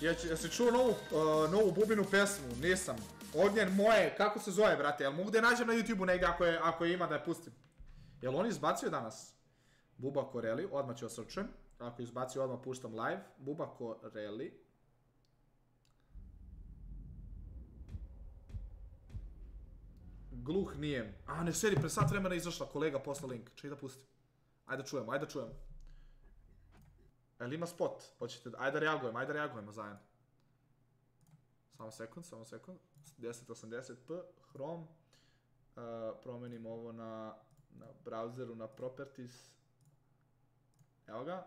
Jesi čuo novu Bubinu pesmu? Nisam. Ognjen moje, kako se zove, brate? Jel mogu da je nađem na YouTube-u negdje ako je ima da je pustim? Jel on izbacio danas? Buba Koreli, odmah ću osvrčujem. Ako izbacio, odmah puštam live. Buba Koreli. Gluh nijem. A ne seri, pre sat vremena izašla, kolega posla link. Čekaj da pustim. Ajde da čujemo, ajde da čujemo. Jel ima spot? Hoćete, ajde da reagujemo zajedno. Samo sekund. 1080p, Chrome. Promenim ovo na browseru, na properties. Evo ga,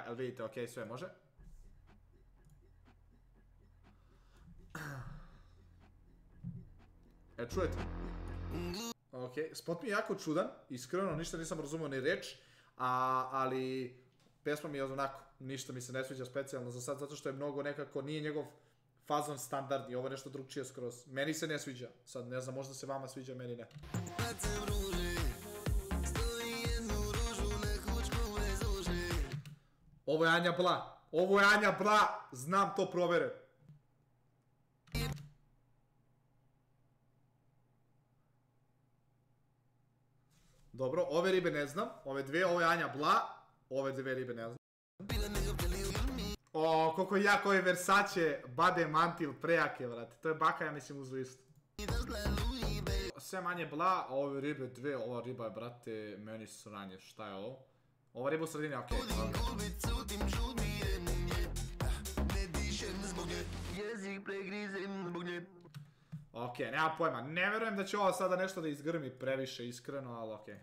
jel vidite, ok, sve može. Čujete? Ok, spot mi je jako čudan, iskreno, ništa nisam razumio ni reč, ali pesma mi je onako, ništa mi se ne sviđa specijalno za sad, zato što je mnogo nekako, nije njegov fazon standardni, ovo je nešto drugčije skroz. Meni se ne sviđa, sad ne znam, možda se vama sviđa, meni ne. Ovo je Anja Bla, znam to provere. Dobro, ove ribe ne znam, ove dvije, ovo je Anja Bla, ove dvije ribe ne znam. O, koliko jako je Versace, bade mantil, prejake, vrati, to je baka, ja mislim, uzu isto. Sve manje Bla, a ove ribe dvije, ova riba je, brate, meni sranje, šta je ovo? Ova riba u sredini, okej. Ok, nema pojma, ne verujem da će ovo sada nešto da izgrmi previše iskreno, ali okej.